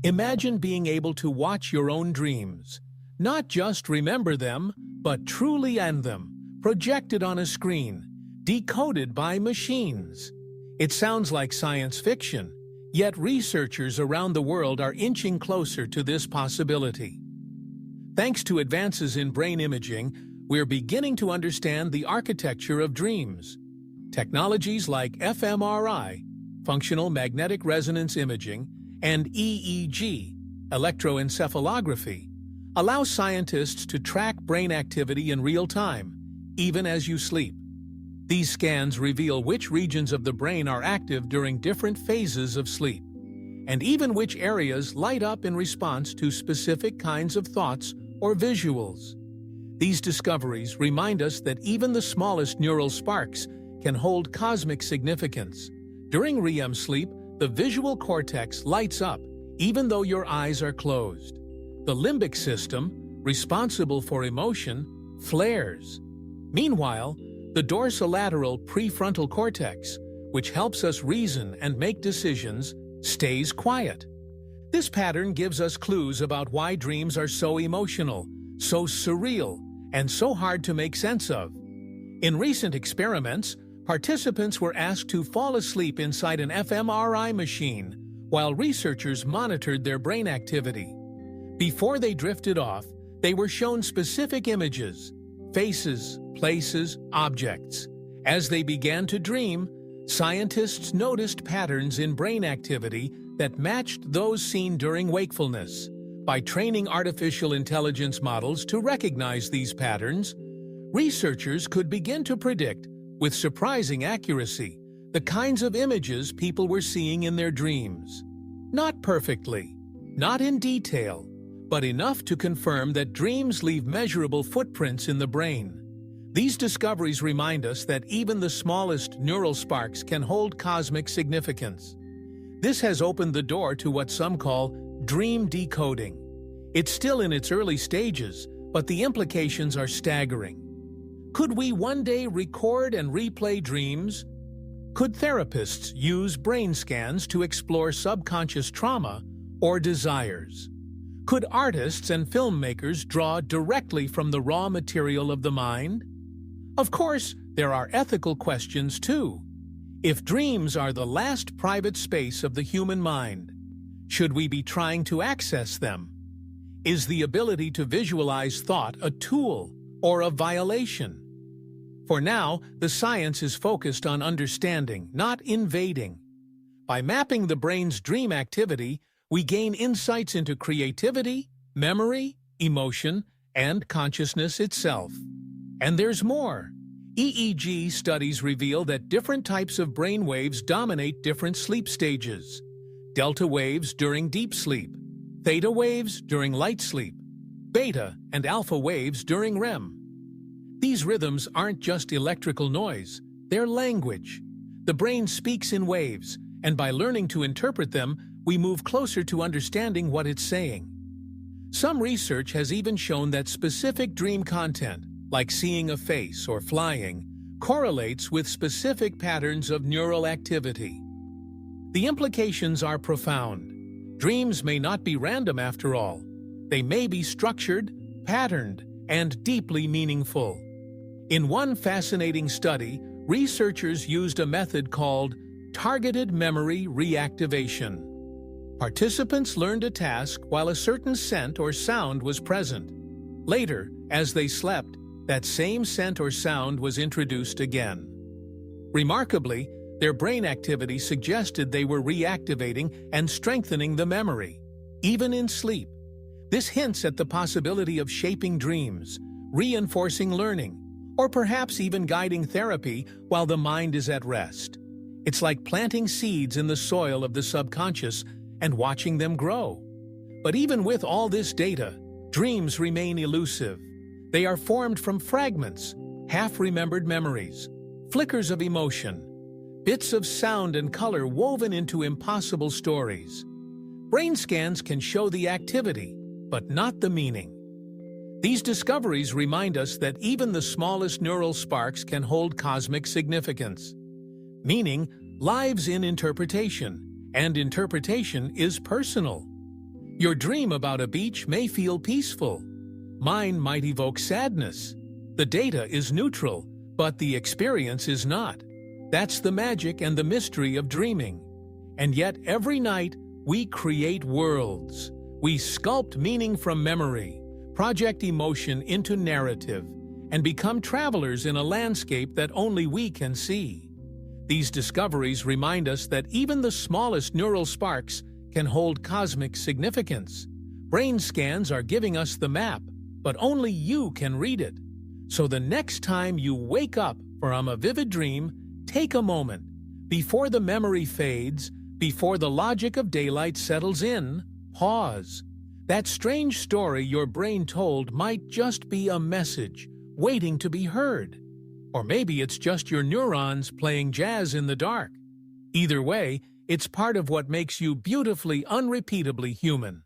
Imagine being able to watch your own dreams. Not just remember them, but truly end them, projected on a screen, decoded by machines. It sounds like science fiction, yet researchers around the world are inching closer to this possibility. Thanks to advances in brain imaging, we're beginning to understand the architecture of dreams. Technologies like fMRI, functional magnetic resonance imaging, and EEG, electroencephalography, allow scientists to track brain activity in real time, even as you sleep. These scans reveal which regions of the brain are active during different phases of sleep, and even which areas light up in response to specific kinds of thoughts or visuals. These discoveries remind us that even the smallest neural sparks can hold cosmic significance. During REM sleep, the visual cortex lights up even though your eyes are closed. The limbic system, responsible for emotion, flares. Meanwhile, the dorsolateral prefrontal cortex, which helps us reason and make decisions, stays quiet. This pattern gives us clues about why dreams are so emotional, so surreal, and so hard to make sense of. In recent experiments, participants were asked to fall asleep inside an fMRI machine while researchers monitored their brain activity. Before they drifted off, they were shown specific images, faces, places, objects. As they began to dream, scientists noticed patterns in brain activity that matched those seen during wakefulness. By training artificial intelligence models to recognize these patterns, researchers could begin to predict, with surprising accuracy, the kinds of images people were seeing in their dreams. Not perfectly, not in detail, but enough to confirm that dreams leave measurable footprints in the brain. These discoveries remind us that even the smallest neural sparks can hold cosmic significance. This has opened the door to what some call dream decoding. It's still in its early stages, but the implications are staggering. Could we one day record and replay dreams? Could therapists use brain scans to explore subconscious trauma or desires? Could artists and filmmakers draw directly from the raw material of the mind? Of course, there are ethical questions too. If dreams are the last private space of the human mind, should we be trying to access them? Is the ability to visualize thought a tool or a violation? For now, the science is focused on understanding, not invading. By mapping the brain's dream activity, we gain insights into creativity, memory, emotion, and consciousness itself. And there's more. EEG studies reveal that different types of brain waves dominate different sleep stages. Delta waves during deep sleep, theta waves during light sleep, beta and alpha waves during REM. These rhythms aren't just electrical noise, they're language. The brain speaks in waves, and by learning to interpret them, we move closer to understanding what it's saying. Some research has even shown that specific dream content, like seeing a face or flying, correlates with specific patterns of neural activity. The implications are profound. Dreams may not be random after all. They may be structured, patterned, and deeply meaningful. In one fascinating study, researchers used a method called targeted memory reactivation. Participants learned a task while a certain scent or sound was present. Later, as they slept, that same scent or sound was introduced again. Remarkably, their brain activity suggested they were reactivating and strengthening the memory, even in sleep. This hints at the possibility of shaping dreams, reinforcing learning, or perhaps even guiding therapy while the mind is at rest. It's like planting seeds in the soil of the subconscious and watching them grow. But even with all this data, dreams remain elusive. They are formed from fragments, half-remembered memories, flickers of emotion, bits of sound and color woven into impossible stories. Brain scans can show the activity, but not the meaning. These discoveries remind us that even the smallest neural sparks can hold cosmic significance. Meaning lives in interpretation, and interpretation is personal. Your dream about a beach may feel peaceful. Mine might evoke sadness. The data is neutral, but the experience is not. That's the magic and the mystery of dreaming. And yet every night, we create worlds. We sculpt meaning from memory, project emotion into narrative, and become travelers in a landscape that only we can see. These discoveries remind us that even the smallest neural sparks can hold cosmic significance. Brain scans are giving us the map, but only you can read it. So the next time you wake up from a vivid dream, take a moment. Before the memory fades, before the logic of daylight settles in, pause. That strange story your brain told might just be a message, waiting to be heard. Or maybe it's just your neurons playing jazz in the dark. Either way, it's part of what makes you beautifully, unrepeatably human.